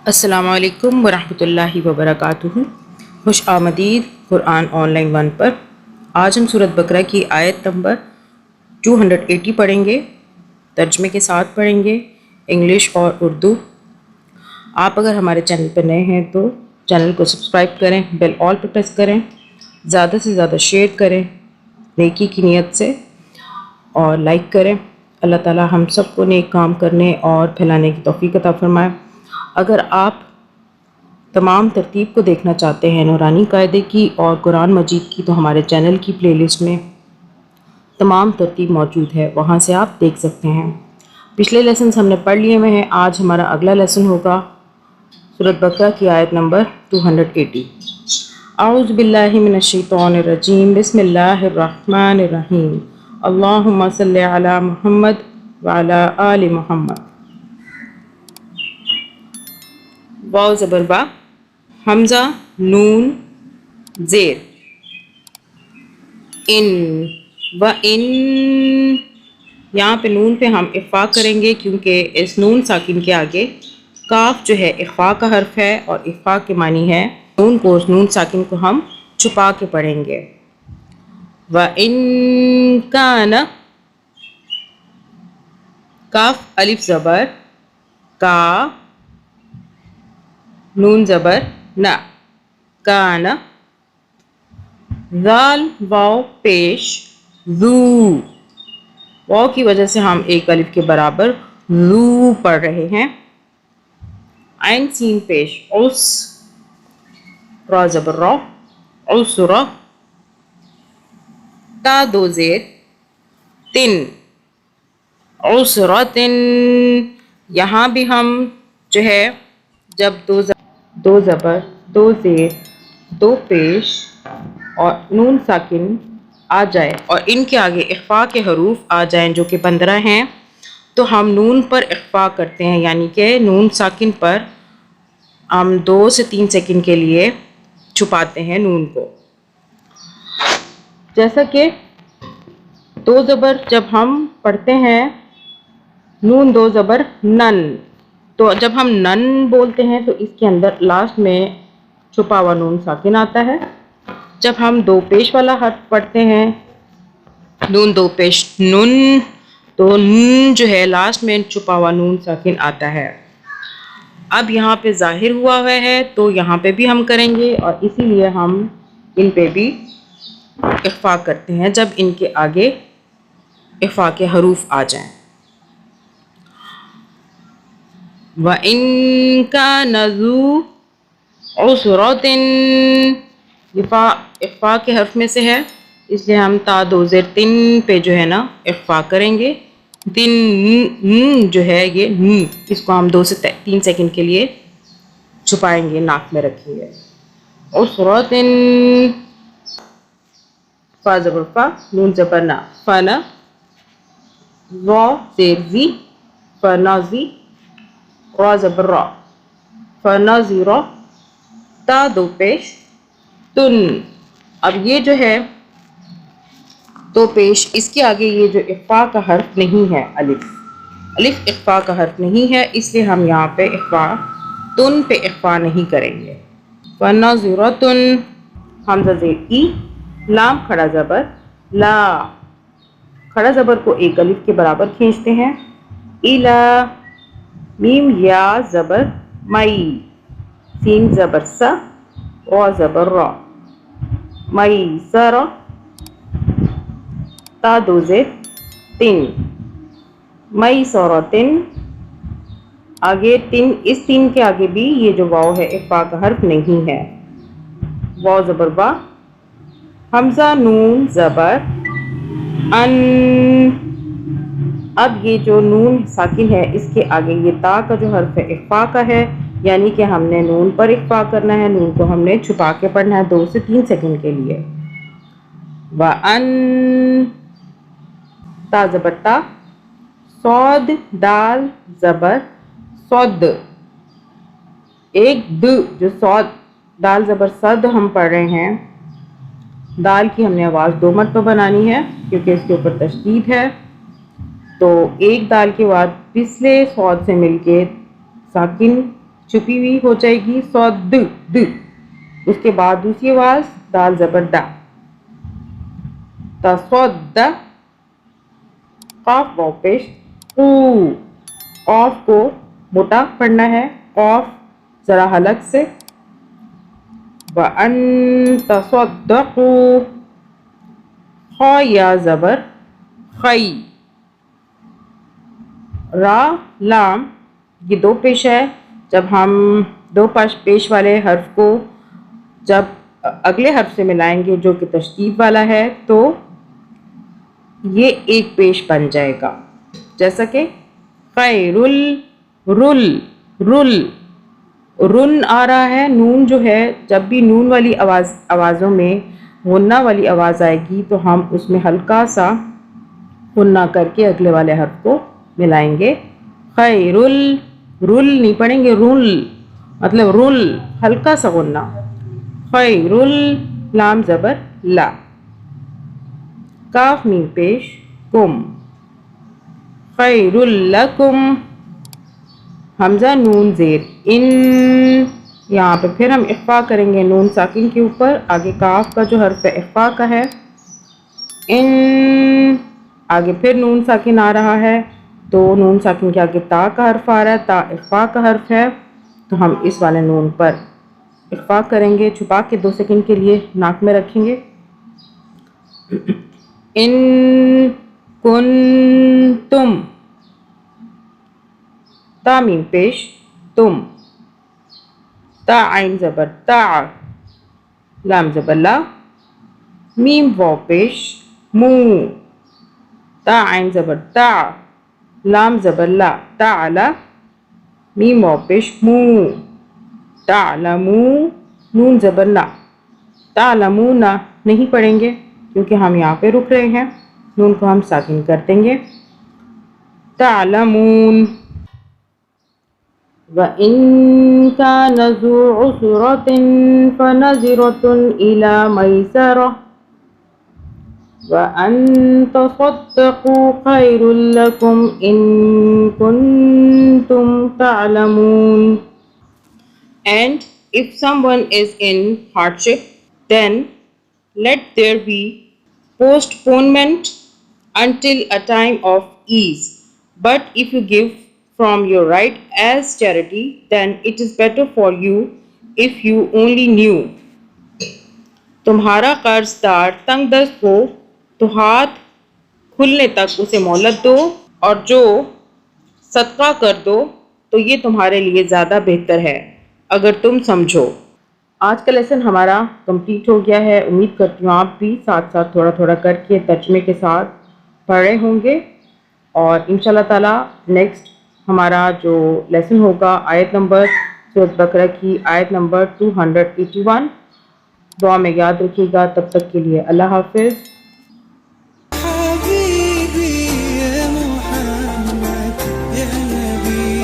السلام علیکم ورحمۃ اللہ وبرکاتہ۔ خوش آمدید قرآن آن لائن 1 پر۔ آج ہم سورۃ بقرہ کی آیت نمبر 280 پڑھیں گے، ترجمے کے ساتھ پڑھیں گے، انگلش اور اردو۔ آپ اگر ہمارے چینل پر نئے ہیں تو چینل کو سبسکرائب کریں، بیل آل پر پریس کریں، زیادہ سے زیادہ شیئر کریں نیکی کی نیت سے، اور لائک کریں۔ اللہ تعالی ہم سب کو نیک کام کرنے اور پھیلانے کی توفیق عطا فرمائے۔ اگر آپ تمام ترتیب کو دیکھنا چاہتے ہیں نورانی قاعدے کی اور قرآن مجید کی، تو ہمارے چینل کی پلے لسٹ میں تمام ترتیب موجود ہے، وہاں سے آپ دیکھ سکتے ہیں۔ پچھلے لیسنز ہم نے پڑھ لیے ہوئے ہیں، آج ہمارا اگلا لیسن ہوگا سورۃ بقرہ کی آیت نمبر 280۔ اعوذ باللہ من الشیطان الرجیم، بسم اللہ الرحمن الرحیم، اللہم صلی علی محمد وعلی آل محمد۔ واو زبر وا، حمزہ نون زیر، ان و ان، یہاں پہ نون پہ ہم اخفا کریں گے کیونکہ اس نون ساکن کے آگے کاف جو ہے اخفا کا حرف ہے، اور اخفا کے معنی ہے نون ساکن کو ہم چھپا کے پڑھیں گے۔ وَإِن كَانَ، کاف الف زبر کا، نون زبر نا، کان، ذال واو پیش، ذو، واو کی وجہ سے ہم ایک الف کے برابر ذو پڑھ رہے ہیں۔ عین سین پیش، عس، را زبر را، عسرا، تا دو زیر، تن، عسرتن، یہاں بھی ہم جو ہے جب دو زبر، دو زیر، دو پیش اور نون ساکن آ جائے اور ان کے آگے اخفا کے حروف آ جائیں جو کہ 15 ہیں، تو ہم نون پر اخفا کرتے ہیں، یعنی کہ نون ساکن پر ہم 2 سے 3 سیکنڈ کے لیے چھپاتے ہیں نون کو۔ جیسا کہ دو زبر جب ہم پڑھتے ہیں، نون دو زبر نن، تو جب ہم نن بولتے ہیں تو اس کے اندر لاسٹ میں چھپا ہوا نون ساکن آتا ہے۔ جب ہم دو پیش والا حرف پڑھتے ہیں، نون دو پیش نن، تو نن جو ہے لاسٹ میں چھپا ہوا نون ساکن آتا ہے۔ اب یہاں پہ ظاہر ہوا ہے تو یہاں پہ بھی ہم کریں گے، اور اسی لیے ہم ان پہ بھی اخفا کرتے ہیں جب ان کے آگے اخفا کے حروف آ جائیں۔ وَإِن كَانَ ذُو عُسْرَةٍ، یہ اخفا کے حرف میں سے ہے، اس لیے ہم تا دو زیر تن پہ جو ہے نا اخفا کریں گے۔ تن جو ہے یہ ن، اس کو ہم 2 سے 3 سیکنڈ کے لیے چھپائیں گے، ناک میں رکھیں گے۔ عُسْرَةٍ، فا زبر فا، نون زبر نا، فنا، وا زیر زی، فنازی، را زبر را، فنازرا، تا دو پیش تن۔ اب یہ جو ہے دو پیش، اس کے آگے یہ جو اخفا کا حرف نہیں ہے، الف اخفا کا حرف نہیں ہے، اس لیے ہم یہاں پہ اخفا تن پہ اخفا نہیں کریں گے۔ فنازرتن، حمزہ زیر ای، لام کھڑا زبر لا، کھڑا زبر کو ایک الف کے برابر کھینچتے ہیں۔ الا، میم یا زبر مئی، سین زبر سا، را زبر را، مئی سرا، تا دو زیر تن، مئی سورتن، آگے تن، اس تن کے آگے بھی یہ جو واو ہے اخفا کا حرف نہیں ہے۔ واو زبر وا، حمزہ نون زبر ان، اب یہ جو نون ساکن ہے اس کے آگے یہ تا کا جو حرف ہے اخفا کا ہے، یعنی کہ ہم نے نون پر اخفا کرنا ہے، نون کو ہم نے چھپا کے پڑھنا ہے 2 سے 3 سیکنڈ کے لیے۔ وَأَن، تا زبر تا، صاد دال زبر صد، ایک د جو صاد دال زبر صد ہم پڑھ رہے ہیں، دال کی ہم نے آواز 2 مرتبہ بنانی ہے کیونکہ اس کے اوپر تشدید ہے، تو ایک دال کے بعد پچھلے صاد سے مل کے ساکن چھپی ہوئی ہو جائے گی صاد د، اس کے بعد دوسری آواز دال زبر دا، تصد، قاف واو پیش قو، قاف کو موٹا پڑھنا ہے، قاف ذرا حلق سے، وَأَن تَصَدَّقُوا، خا یا زبر خی، را لام یہ دو پیش ہے، جب ہم دو پیش والے حرف کو جب اگلے حرف سے ملائیں گے جو کہ تشدید والا ہے تو یہ ایک پیش بن جائے گا، جیسا کہ خیر رل رل، رن آ رہا ہے، نون جو ہے جب بھی نون والی آوازوں میں غنہ والی آواز آئے گی تو ہم اس میں ہلکا سا غنہ کر کے اگلے والے حرف کو ملائیں گے، خیر رل نہیں پڑھیں گے، رل مطلب رل ہلکا سا غنہ، خیر لام زبر لا، کاف میم پیش کم، خیر لکم، حمزہ نون زیر ان، یہاں پہ پھر ہم اخفا کریں گے نون ساکن کے اوپر، آگے کاف کا جو حرف اخفا کا ہے، ان، آگے پھر نون ساکن آ رہا ہے تو نون ساکن کے آگے تا کا حرف آ رہا ہے، تا اخفا کا حرف ہے تو ہم اس والے نون پر اخفا کریں گے، چھپا کے 2 سیکنڈ کے لیے ناک میں رکھیں گے، ان کنتم، تا میم پیش تم، تا عین زبر تا، لام زبر لا، میم واو پیش مو، تا عین زبر تا، لام زبر لا، تعلا، میم واو پیش مو، تعلمو، نون زبر نا، تعلمون نہیں پڑھیں گے کیونکہ ہم یہاں پہ رک رہے ہیں، نون کو ہم ساکن کر دیں گے، تعلمون، وَإِن كَانَ ذُو عُسْرَةٍ فَنَظِرَةٌ إِلَى مَيْسَرَةٍ وَأَن تَصَدَّقُوا خَيْرٌ لَكُمْ إِن كُنتُمْ تَعْلَمُونَ. And if someone is in hardship, then let there be postponement until a time of ease. But if you give from your right as charity, then it is better for you if you only knew. تمہارا قرض دار تنگ دست ہو تو ہاتھ کھلنے تک اسے مہلت دو، اور جو صدقہ کر دو تو یہ تمہارے لیے زیادہ بہتر ہے اگر تم سمجھو. آج کا لیسن ہمارا کمپلیٹ ہو گیا ہے، امید کرتی ہوں آپ بھی ساتھ ساتھ تھوڑا تھوڑا کر کے ترجمے کے ساتھ پڑھ رہے ہوں گے، اور انشاءاللہ تعالی نیکسٹ ہمارا جو لیسن ہوگا آیت نمبر سورۃ بقرہ کی آیت نمبر 281، دعا میں یاد رکھیے گا. تب تک کے لیے اللہ حافظ.